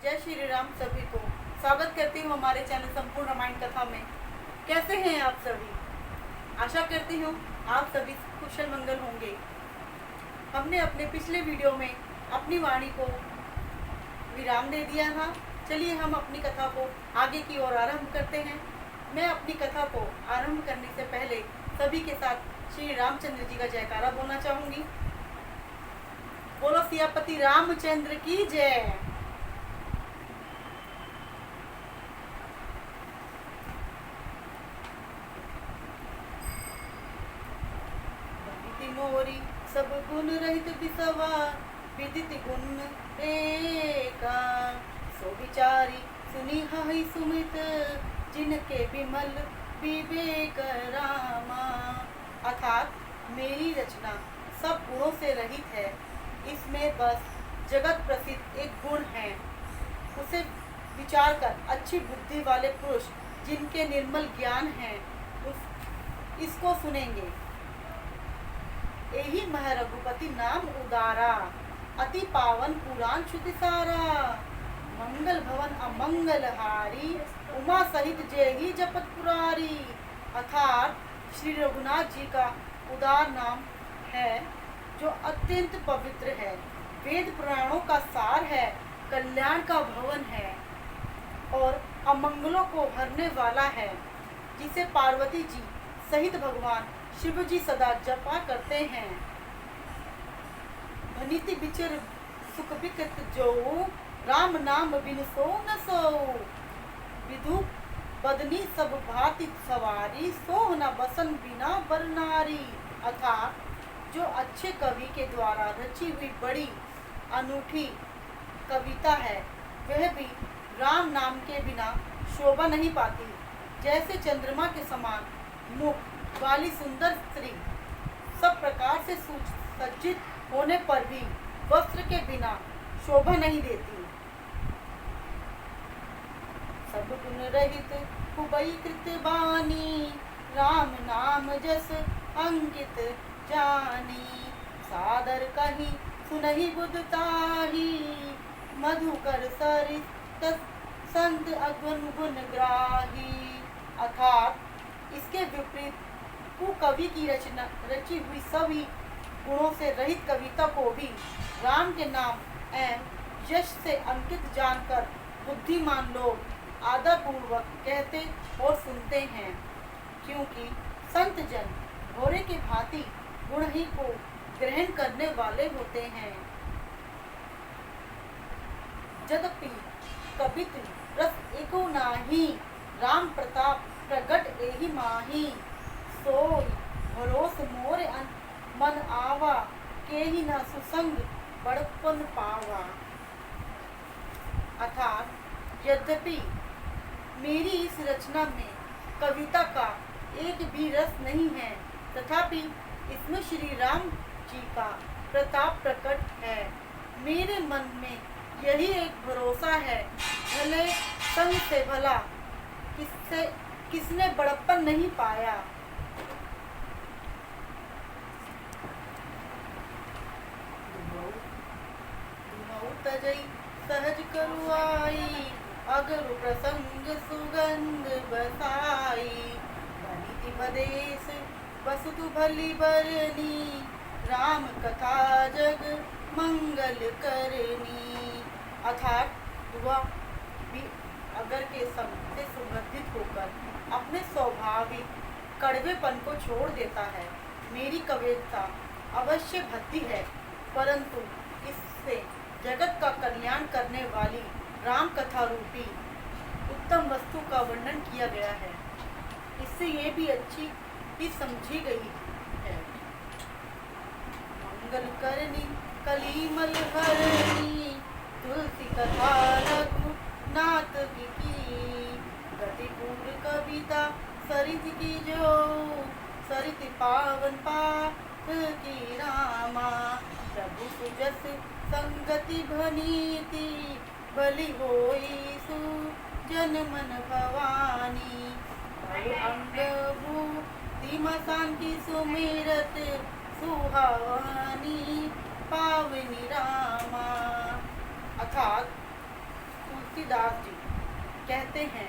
जय श्री राम सभी को स्वागत करती हूँ हमारे चैनल संपूर्ण रामायण कथा में। कैसे हैं आप सभी? आशा करती हूँ आप सभी कुशल मंगल होंगे। हमने अपने पिछले वीडियो में अपनी वाणी को विराम दे दिया था। चलिए हम अपनी कथा को आगे की ओर आरंभ करते हैं। मैं अपनी कथा को आरंभ करने से पहले सभी के साथ श्री रामचंद्र जी का जयकारा बोलना चाहूंगी। बोलो सियापति रामचंद्र की जय। मोरी सब गुण रहित बिसवा विदित गुण एका सो विचारी सुनी हई सुमित जिनके विमल विवेक रामा। अर्थात मेरी रचना सब गुणों से रहित है। इसमें बस जगत प्रसिद्ध एक गुण है, उसे विचार कर अच्छी बुद्धि वाले पुरुष जिनके निर्मल ज्ञान है इसको सुनेंगे। यही मह रघुपति नाम उदारा अति पावन पुराण श्रुति सारा। मंगल भवन अमंगल हारी उमा सहित जय ही जपत पुरारी। अर्थात श्री रघुनाथ जी का उदार नाम है जो अत्यंत पवित्र है, वेद पुराणों का सार है, कल्याण का भवन है और अमंगलों को हरने वाला है, जिसे पार्वती जी सहित भगवान शिव जी सदा जपा करते हैं। भनिति बिचर सुख बिकट जो राम नाम बिन सो न सो। विधु बदनी सब भांति सवारी सो न बसन बिना बरनारी। अर्थात जो अच्छे कवि के द्वारा रची हुई बड़ी अनूठी कविता है वह भी राम नाम के बिना शोभा नहीं पाती। जैसे चंद्रमा के समान मुख वाली सुंदर स्त्री सब प्रकार से सुसज्जित होने पर भी वस्त्र के बिना शोभा नहीं देती। सब गुण रहित खुबई कृत बानी राम नाम जस अंकित जानी। सादर कहीं सुनहि बुध ताही मधुकर सरित संत अगुण गुण ग्राही। अर्थात इसके विपरीत कवि की रची हुई सभी गुणों से रहित कविता को भी राम के नाम एवं यश से अंकित जानकर बुद्धिमान लोग आदर पूर्वक कहते और सुनते हैं, क्योंकि संत जन घोड़े के भांति गुण ही को ग्रहण करने वाले होते हैं। यद्यपि कवित रस एको नाही राम प्रताप प्रगट एहि माही। सोई भरोस मोरे मन आवा के ही न सुसंग बड़पन पावा। अर्थात यद्यपि मेरी इस रचना में कविता का एक भी रस नहीं है, तथापि इसमें श्री राम जी का प्रताप प्रकट है। मेरे मन में यही एक भरोसा है, भले संग से भला किसने बड़प्पन नहीं पाया। तजई सहज करुआई अगर प्रसंग सुगंध बसाई। बनिति बदेश बसुतु भली बरनी राम कथा जग मंगल करनी। अर्थात दुआ भी अगर के संग से सुगंधित होकर अपने स्वाभाविक कड़वेपन को छोड़ देता है। मेरी कविता अवश्य भद्दी है, परंतु इससे जगत का कल्याण करने वाली राम कथा रूपी उत्तम वस्तु का वर्णन किया गया है। इससे ये भी अच्छी भी समझी गई है। मंगल करनी कलीमल हरनी तुलसी कथा रघुनाथ की गतिपूर्ण कविता सरित की जो सरित पावन पाप की रामा। प्रभु सुजस संगति भनीति बलि होई सु जन मन भवानी। अंग भूति मसान की सुमिरत सुहावनी पावनी रामा। अर्थात तुलसीदास जी कहते हैं,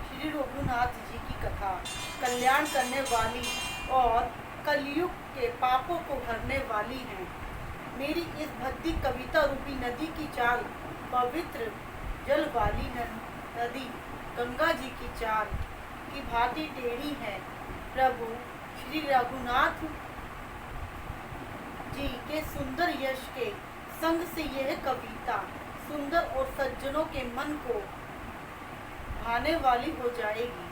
श्री रघुनाथ जी की कथा कल्याण करने वाली और कलयुग के पापों को हरने वाली है। मेरी इस भक्ति कविता रूपी नदी की चाल पवित्र जल वाली नदी गंगा जी की चाल की भांति टेढ़ी है। प्रभु श्री रघुनाथ जी के सुंदर यश के संग से यह कविता सुंदर और सज्जनों के मन को भाने वाली हो जाएगी।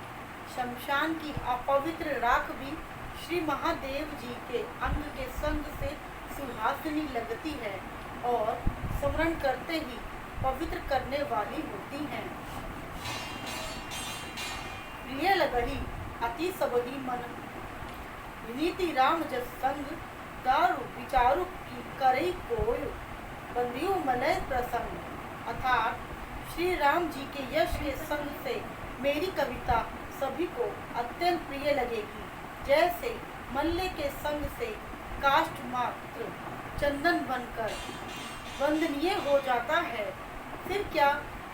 शमशान की अपवित्र राख भी श्री महादेव जी के अंग के संग से सुहासिनी लगती है और स्मरण करते ही पवित्र करने वाली होती हैं। प्रिय लगही अति सबही मन विनीति राम जस संग दारु विचारु की करई कोय बंदियो मलय प्रसंग। अर्थात श्री राम जी के यश के संग से मेरी कविता सभी को अत्यंत प्रिय लगेगी। जैसे मल्ले के संग से काष्ठ मात्र चंदन बनकर वंदनीय हो जाता है, फिर क्या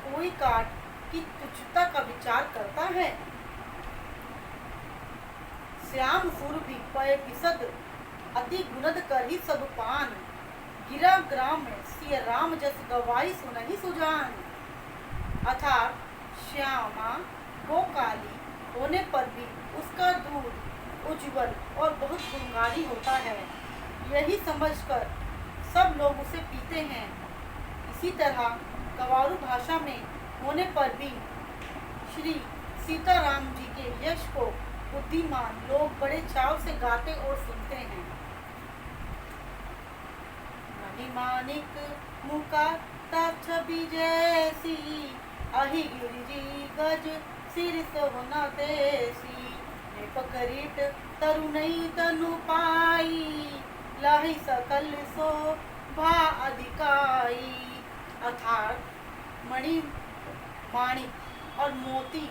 कोई काठ की तुच्छता का विचार करता है। श्याम सुरभि पय विशद अति गुणद करही सब पान गिरा ग्राम में सिय राम जस गवाई सुनहि सुजान। अर्थात श्यामा गो काली होने पर भी उसका दूध उज्जवल और बहुत गुणकारी होता है, यही समझकर सब लोग उसे पीते हैं। इसी तरह गवारू भाषा में होने पर भी श्री सीताराम जी के यश को बुद्धिमान लोग बड़े चाव से गाते और सुनते हैं। मणिमाणिक मुका छवि जैसी अहि गिरिजी गज सिर सोना तेसी पकड़ित तरुणई तनु पाई लाही सकल शोभा अधिकाई। अर्थात मणि माणिक और मोती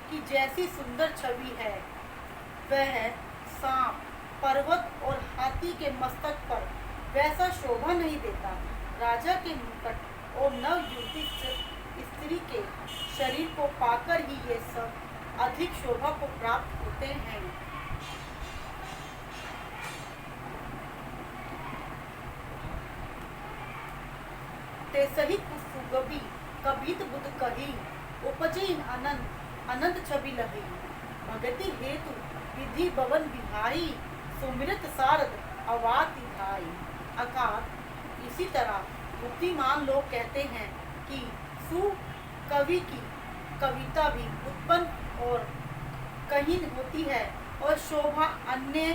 की जैसी सुंदर छवि है, वह सांप पर्वत और हाथी के मस्तक पर वैसा शोभा नहीं देता। राजा के मुकुट और नवयुवती स्त्री के शरीर को पाकर ही ये सब अधिक शोभा को प्राप्त होते हैं। ते सही सुगबी कबीत बुध कही उपजी अनंत अनंत छवि लही भगति हेतु विधि भवन विहाई सुमिरत सारद अवाति धाई। अर्थात इसी तरह बुद्धिमान लोग कहते हैं कि सुकवि की कविता भी उत्पन्न और कहीं होती है और शोभा अन्य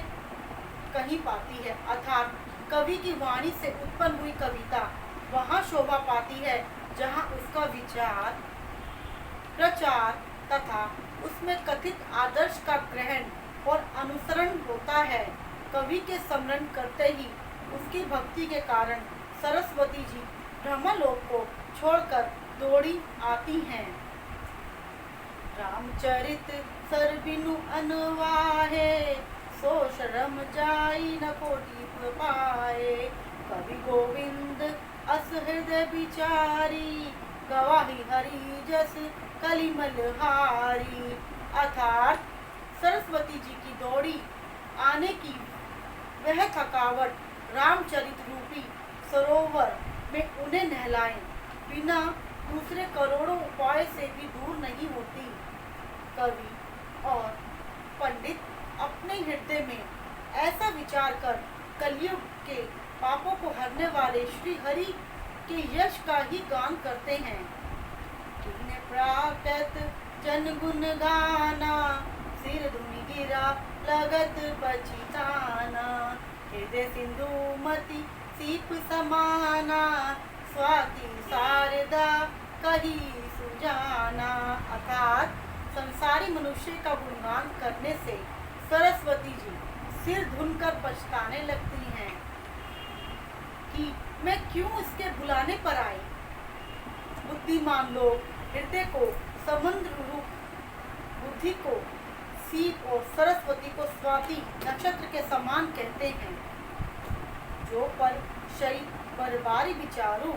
कहीं पाती है। अर्थात कवि की वाणी से उत्पन्न हुई कविता वहाँ शोभा पाती है जहाँ उसका विचार प्रचार तथा उसमें कथित आदर्श का ग्रहण और अनुसरण होता है। कवि के स्मरण करते ही उसकी भक्ति के कारण सरस्वती जी ब्रह्मलोक को छोड़कर दौड़ी आती हैं। रामचरित सर बिनु अनवाहे सो शरम जाई न कोटि पाए कवि गोविंद अस हृदय बिचारी गवाही हरि जस कलिमल हारी। अर्थात सरस्वती जी की दौड़ी आने की वह थकावट रामचरित रूपी सरोवर में उन्हें नहलाए बिना दूसरे करोड़ों उपाय से भी दूर नहीं होती। कवि और पंडित अपने हृदय में ऐसा विचार कर कलयुग के पापों को हरने वाले श्री हरि के यश का ही गान करते हैं। प्राकृत जन गुण गाना सिर धुनि गिरा लगत पछिताना हृदय सिंधु मति सीप समाना स्वाति शारदा कही सुजाना। अर्थात संसारी मनुष्य का गुणगान करने से सरस्वती जी सिर धुनकर पछताने लगती हैं कि मैं क्यों इसके बुलाने पर आई। बुद्धिमान लोग हृदय को समुद्र रूप बुद्धि को सीप और सरस्वती को स्वाति नक्षत्र के समान कहते हैं। जो पर शरीर बरबारी विचारो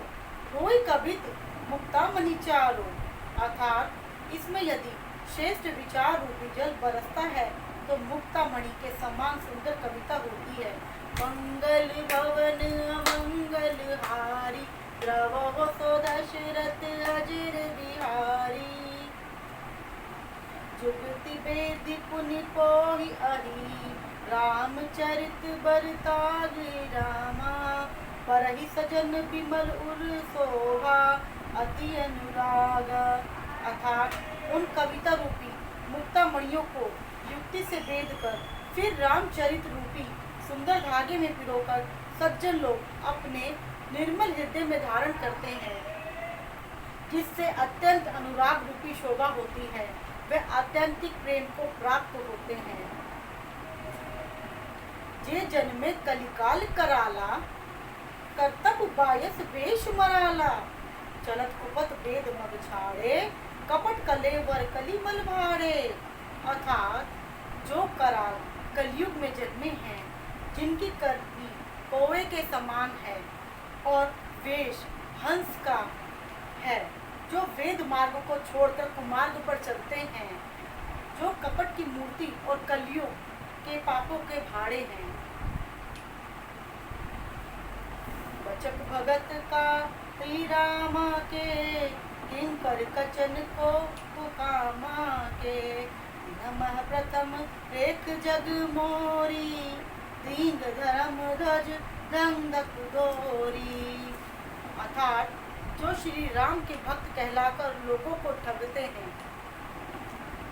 होई कभित मुक्ता मनी चारो अर्थात इसमें यदि श्रेष्ठ विचार रूपी जल बरसता है तो मुक्तामणि के समान सुंदर कविता होती है। मंगल भवन अमंगल हारी, द्रवो सो दशरथ अजिर बिहारी। जुगति वेद पुनि पोहि अहि, रामचरित बरताग रामा। परहि सजन विमल उर शोभा, अति अनुराग। अर्थात उन कविता रूपी मुक्तामणियों को युक्ति से वेद कर फिर रामचरित रूपी सुंदर धागे में पिरोकर सज्जन लोग अपने निर्मल हृदय में धारण करते हैं, जिससे अत्यंत अनुराग रूपी शोभा होती है, वे आत्यंतिक प्रेम को प्राप्त होते हैं। जे जन्मे कलिकाल कराला, कर्तव्य बायस वेश मराला। चलत कुपत वेद मग छाड़े, कपट कलेवर कली मल भाड़े। अर्थात जो कराल कलयुग में जन्मे हैं, जिनकी करनी कौवे के समान है और वेश हंस का है, जो वेद मार्ग को छोड़कर कुमार्ग पर चलते हैं, जो कपट की मूर्ति और कलियुग के पापों के भाड़े हैं। बचक भगत का श्री रामा के, किंकर कचन को कामा के। नमः प्रथम एक जग मोरी, दीन धर्म ध्वज दंडक दोरी। अर्थात जो श्री राम के भक्त कहलाकर लोगों को ठगते हैं,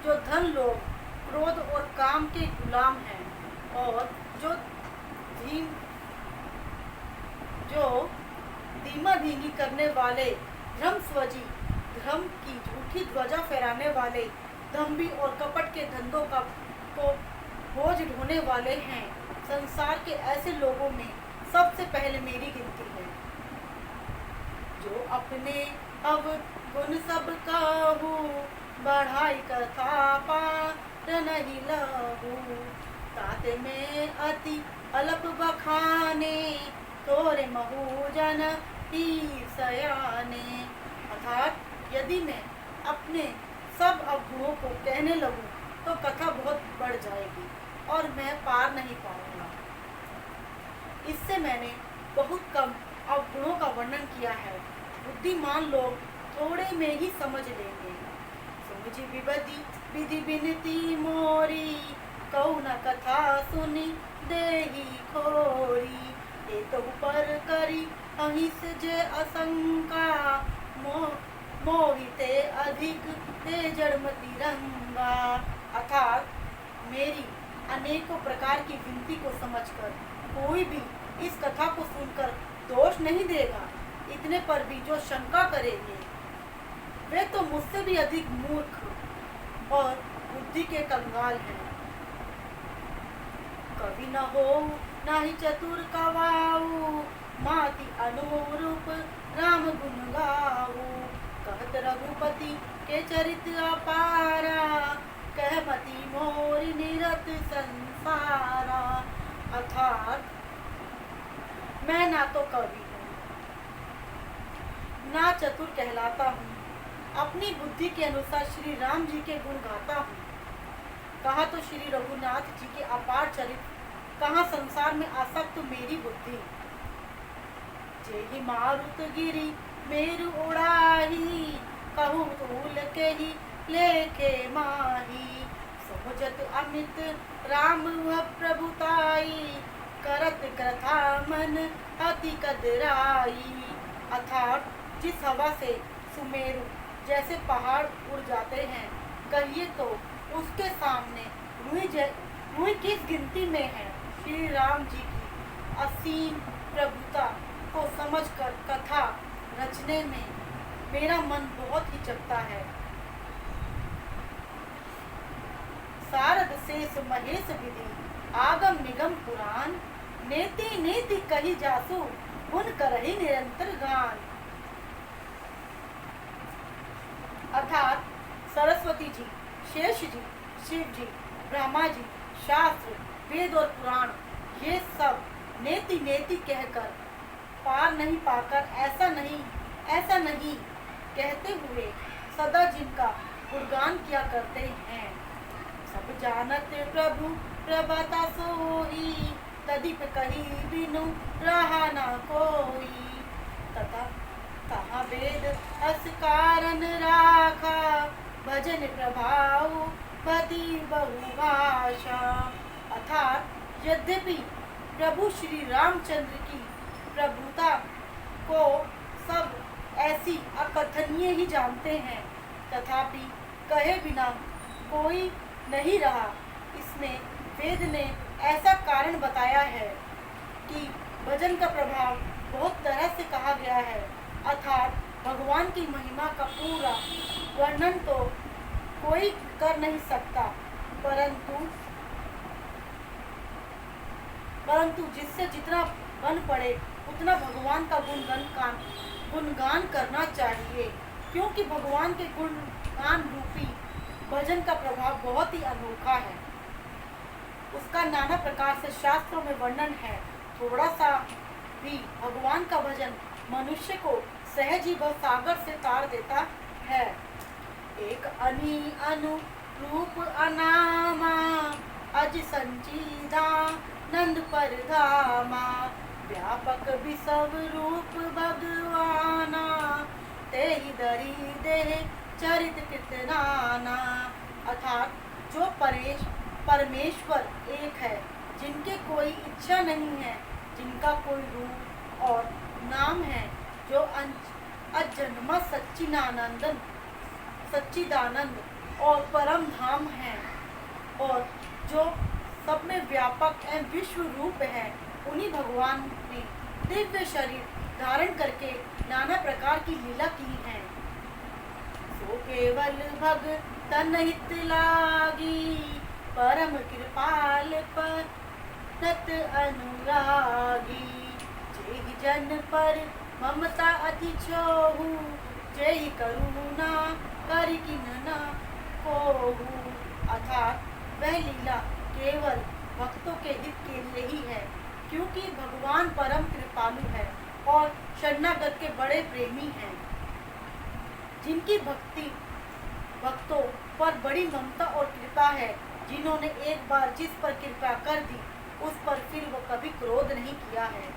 जो धन लोभ क्रोध और काम के गुलाम हैं, और जो धीमा धीमी करने वाले धर्मस्वजी, धर्म की झूठी ध्वजा फहराने वाले दंभी और कपट के धंधों का को बोझ ढोने वाले हैं, संसार के ऐसे लोगों में सबसे पहले मेरी गिनती है। जो अपने अब गुण सब कहूँ, बढ़ाई कथा पार नहीं लहू। ताते में अति अल्प बखाने, तोरे महूजन ही सयाने। अर्थात यदि मैं अपने सब अवगुणों को कहने लगूं तो कथा बहुत बढ़ जाएगी और मैं पार नहीं पाऊंगा। इससे मैंने बहुत कम अवगुणों का वर्णन किया है, बुद्धिमान लोग थोड़े में ही समझ लेंगे। समझी विबदी विधि बिनती मोरी, कहू न कथा सुनी देही खोरी। ये तो पर करी अहिस जे असंका, मोहिते अधिक ते जड़मती रंगा। अर्थात मेरी अनेकों प्रकार की विनती को समझकर कोई भी इस कथा को सुनकर दोष नहीं देगा। इतने पर भी जो शंका करेंगे वे तो मुझसे भी अधिक मूर्ख और बुद्धि के कंगाल हैं। कवि न हो ना ही चतुर कवाऊ, माति अनुरूप राम गुण गाऊ। कहत रघुपति के चरित्र अपारा, कहमति मोरी निरत संसारा। अर्थात मैं ना तो कवि हूँ ना चतुर कहलाता हूँ, अपनी बुद्धि के अनुसार श्री राम जी के गुण गाता हूँ। कहा तो श्री रघुनाथ जी के अपार चरित्र, कहाँ संसार में आसक्त मेरी बुद्धि। जेहि मारुत गिरी मेरु उड़ाही, कहूँ तूल के ही लेके माही। सोजत अमित राम वह प्रभुताई, करत कथा मन अति कदराई। अर्थात जिस हवा से सुमेरु जैसे पहाड़ उड़ जाते हैं, कहिए तो उसके सामने रुई किस गिनती में है। श्री राम जी की असीम प्रभुता को समझकर कथा रचने में मेरा मन बहुत ही जगता है। सारद शेष महेश विधि, आगम निगम पुराण। नेति नेति कही जासु, गुण करहि निरंतर गान। अर्थात सरस्वती जी, शेष जी, शिव जी, ब्रह्मा जी, शास्त्र, वेद और पुराण, ये सब नेति नेति कहकर पार नहीं पाकर ऐसा नहीं कहते हुए सदा जिनका गुणगान किया करते हैं। सब जानत प्रभु प्रभता सोई, तदिप कही बिनु रहा ना कोई। तथा कहा वेद अस कारण राखा, भजन प्रभाव पति बहुभाषा। अर्थात यद्यपि प्रभु श्री रामचंद्र की प्रभुता को सब ऐसी अकथनीय ही जानते हैं, तथापि कहे बिना कोई नहीं रहा। इसमें वेद ने ऐसा कारण बताया है कि भजन का प्रभाव बहुत तरह से कहा गया है, अर्थात भगवान की महिमा का पूरा वर्णन तो कोई कर नहीं सकता, परंतु जिससे जितना बन पड़े उतना भगवान का गुणगान करना चाहिए, क्योंकि भगवान के गुणगान रूपी भजन का प्रभाव बहुत ही अनोखा है। उसका नाना प्रकार से शास्त्रों में वर्णन है। थोड़ा सा भी भगवान का भजन मनुष्य को सहज ही सागर से तार देता है। एक अनी अनु रूप अनामा, अज संचीदा नंद पर धामा। व्यापक विसव रूप भगवाना, ते ही दरी देह चरित कितनाना। अर्थात जो परमेश्वर एक है, जिनके कोई इच्छा नहीं है, जिनका कोई रूप और नाम है, जो अजन्मा सच्चिदानंद और परम धाम है, और जो सब में व्यापक एवं विश्व रूप है, उन्हीं भगवान ने दिव्य शरीर धारण करके नाना प्रकार की लीला की है। सो केवल भगतन हित लागी, परम कृपाल परत अनुरागी। जेहि जन पर ममता अति छोहू, जेहि करुणा करि किन न कोहू। अर्थात वह लीला केवल भक्तों के हित के लिए ही है, क्योंकि भगवान परम कृपालु है और शरणागत के बड़े प्रेमी हैं। जिनकी भक्तों पर बड़ी ममता और कृपा है, जिन्होंने एक बार जिस पर कृपा कर दी, उस पर फिर वो कभी क्रोध नहीं किया है।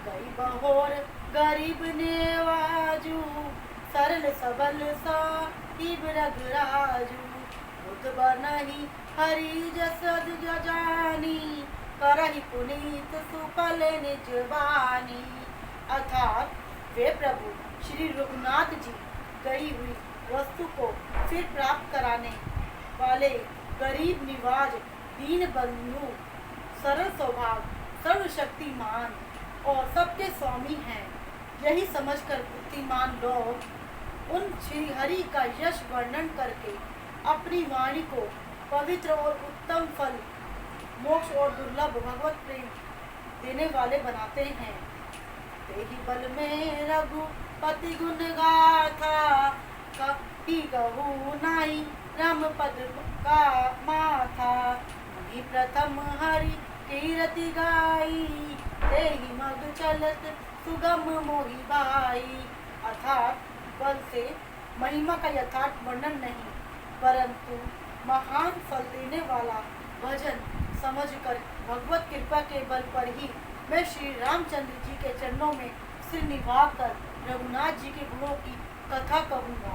गरीब और गरीब नेवाजू, सरल सबल साहिब रघुराजू। बुध बनहि हरि जसद जानी, करहि पुनीत सुफल निज बानी। अर्थात वे प्रभु श्री रघुनाथ जी गई हुई वस्तु को फिर प्राप्त कराने वाले गरीब निवाज, दीन बंधु, सरल स्वभाव, सर्वशक्तिमान और सबके स्वामी हैं। यही समझकर बुद्धिमान लोग उन श्री हरि का यश वर्णन करके अपनी वाणी को पवित्र और उत्तम फल, मोक्ष और दुर्लभ भगवत प्रेम देने वाले बनाते हैं। तेहि बल में रघुपति गुण गाथा, कपि कहू नाहि राम पद का माथा। मुनि प्रथम हरि कीरति गाई, तेहि मग चलत सुगम मोहि भाई। अर्थात बल से महिमा का यथार्थ वर्णन नहीं, परंतु महान फल देने वाला भजन समझकर भगवत कृपा के बल पर ही मैं श्री रामचंद्र जी के चरणों में सिर निभाकर रघुनाथ जी के गुणों की कथा कहूँगा।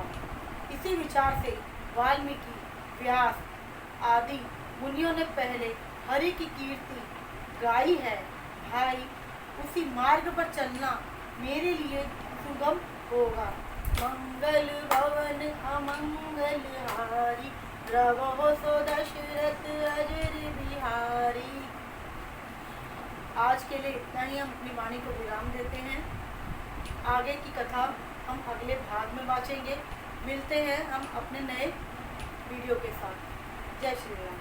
इसी विचार से वाल्मीकि, व्यास आदि मुनियों ने पहले हरि की कीर्ति गाई है। भाई, उसी मार्ग पर चलना मेरे लिए सुगम होगा। मंगल भवन अमंगल हारी, रवो सो दशरथ अजर बिहारी। आज के लिए इतना ही, हम अपनी वाणी को विराम देते हैं। आगे की कथा हम अगले भाग में बाँचेंगे। मिलते हैं हम अपने नए वीडियो के साथ। जय श्री राम।